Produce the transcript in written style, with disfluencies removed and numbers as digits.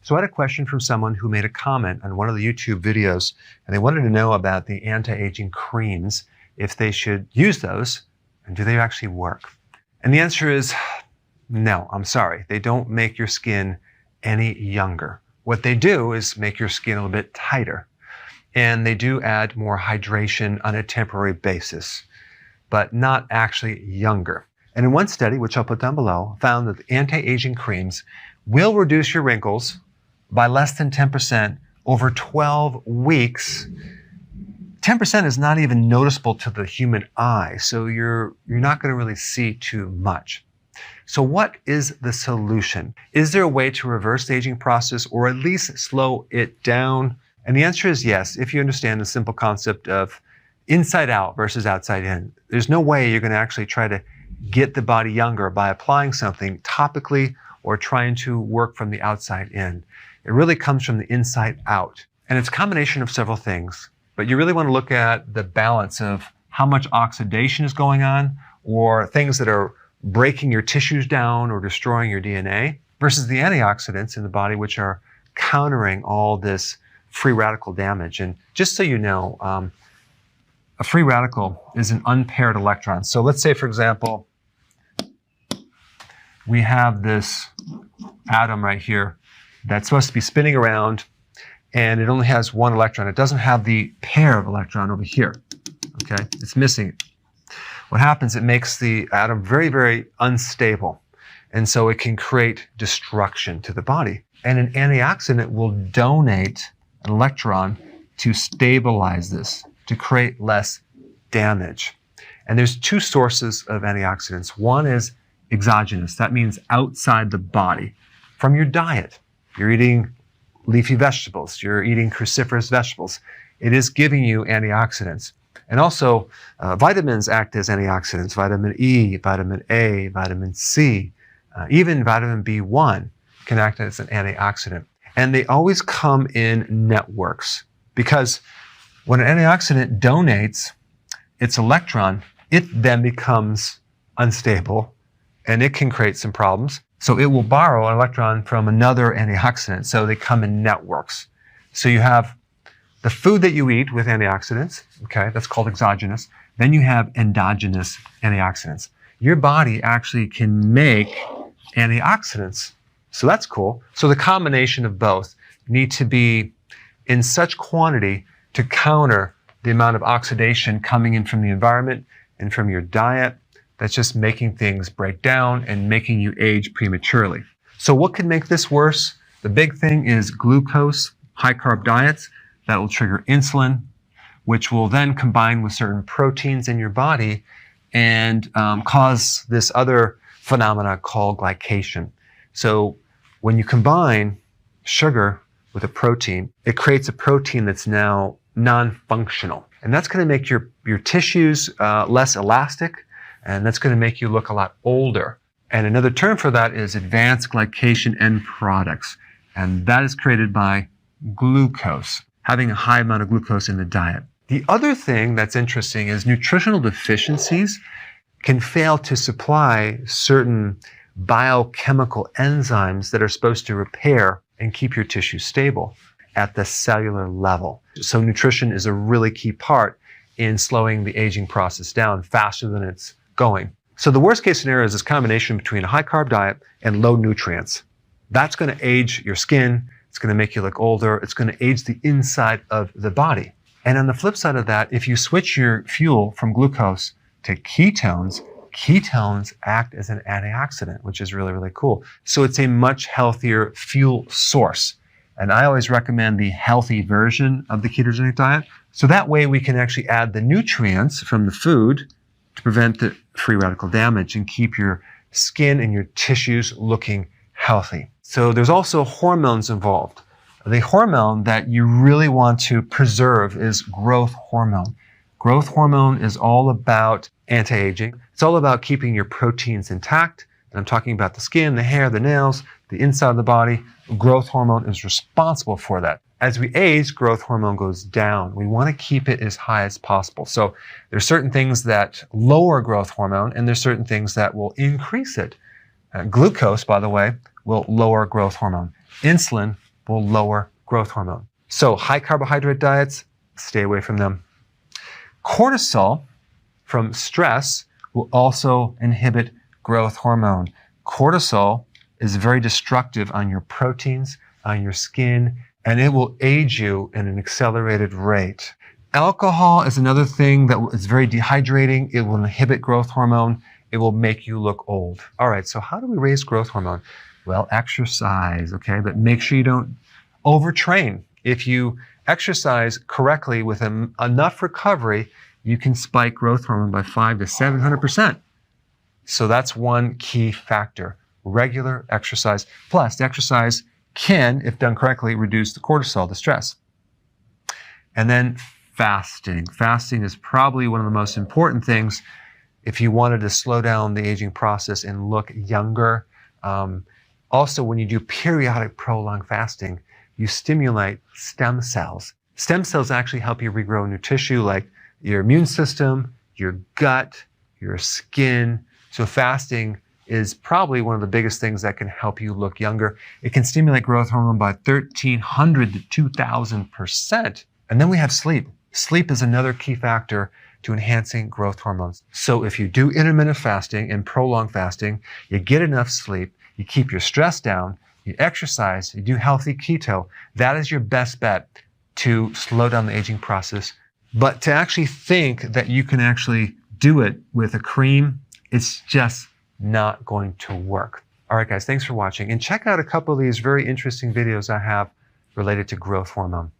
So I had a question from someone who made a comment on one of the YouTube videos, and they wanted to know about the anti-aging creams, if they should use those, and do they actually work? And the answer is no, I'm sorry. They don't make your skin any younger. What they do is make your skin a little bit tighter, and they do add more hydration on a temporary basis, but not actually younger. And in one study, which I'll put down below, found that the anti-aging creams will reduce your wrinkles by less than 10% over 12 weeks. 10% is not even noticeable to the human eye, so you're not going to really see too much. So what is the solution? Is there a way to reverse the aging process or at least slow it down? And the answer is yes, if you understand the simple concept of inside out versus outside in. There's no way you're going to actually try to get the body younger by applying something topically or trying to work from the outside in. It really comes from the inside out. And it's a combination of several things, but you really want to look at the balance of how much oxidation is going on, or things that are breaking your tissues down or destroying your DNA, versus the antioxidants in the body, which are countering all this free radical damage. And just so you know, a free radical is an unpaired electron. So let's say, for example, we have this atom right here that's supposed to be spinning around, and it only has one electron. It doesn't have the pair of electron over here, okay? It's missing it. What happens, it makes the atom very, very unstable, and so it can create destruction to the body. And an antioxidant will donate an electron to stabilize this, to create less damage. And there's two sources of antioxidants. One is exogenous. That means outside the body, from your diet. You're eating leafy vegetables, you're eating cruciferous vegetables. It is giving you antioxidants. And also, vitamins act as antioxidants. Vitamin E, vitamin A, vitamin C, even vitamin B1 can act as an antioxidant. And they always come in networks, because when an antioxidant donates its electron, it then becomes unstable, and it can create some problems. So it will borrow an electron from another antioxidant. So they come in networks. So you have the food that you eat with antioxidants, okay, that's called exogenous. Then you have endogenous antioxidants. Your body actually can make antioxidants. So that's cool. So the combination of both need to be in such quantity to counter the amount of oxidation coming in from the environment and from your diet that's just making things break down and making you age prematurely. So what could make this worse? The big thing is glucose, high-carb diets that will trigger insulin, which will then combine with certain proteins in your body and cause this other phenomena called glycation. So when you combine sugar with a protein, it creates a protein that's now non-functional. And that's going to make your tissues less elastic, and that's going to make you look a lot older. And another term for that is advanced glycation end products. And that is created by glucose, having a high amount of glucose in the diet. The other thing that's interesting is nutritional deficiencies can fail to supply certain biochemical enzymes that are supposed to repair and keep your tissue stable at the cellular level. So nutrition is a really key part in slowing the aging process down faster than it's going. So the worst case scenario is this combination between a high carb diet and low nutrients. That's going to age your skin. It's going to make you look older. It's going to age the inside of the body. And on the flip side of that, if you switch your fuel from glucose to ketones, ketones act as an antioxidant, which is really, really cool. So it's a much healthier fuel source. And I always recommend the healthy version of the ketogenic diet. So that way we can actually add the nutrients from the food to prevent the free radical damage and keep your skin and your tissues looking healthy. So there's also hormones involved. The hormone that you really want to preserve is growth hormone. Growth hormone is all about anti-aging. It's all about keeping your proteins intact. And I'm talking about the skin, the hair, the nails, the inside of the body. Growth hormone is responsible for that. As we age, growth hormone goes down. We want to keep it as high as possible. So there's certain things that lower growth hormone, and there's certain things that will increase it. Glucose, by the way, will lower growth hormone. Insulin will lower growth hormone. So high carbohydrate diets, stay away from them. Cortisol from stress will also inhibit growth hormone. Cortisol is very destructive on your proteins, on your skin, and it will age you in an accelerated rate. Alcohol is another thing that is very dehydrating. It will inhibit growth hormone. It will make you look old. All right, so how do we raise growth hormone? Well, exercise, okay? But make sure you don't overtrain. If you exercise correctly with enough recovery, you can spike growth hormone by 500 to 700%. So that's one key factor, regular exercise. Plus, exercise can, if done correctly, reduce the cortisol, the stress. And then fasting. Fasting is probably one of the most important things if you wanted to slow down the aging process and look younger. Also, when you do periodic prolonged fasting, you stimulate stem cells. Stem cells actually help you regrow new tissue like your immune system, your gut, your skin. So fasting is probably one of the biggest things that can help you look younger. It can stimulate growth hormone by 1,300 to 2,000%. And then we have sleep. Sleep is another key factor to enhancing growth hormones. So if you do intermittent fasting and prolonged fasting, you get enough sleep, you keep your stress down, you exercise, you do healthy keto, that is your best bet to slow down the aging process. But to actually think that you can actually do it with a cream, it's just not going to work. All right, guys, thanks for watching. And check out a couple of these very interesting videos I have related to growth hormone.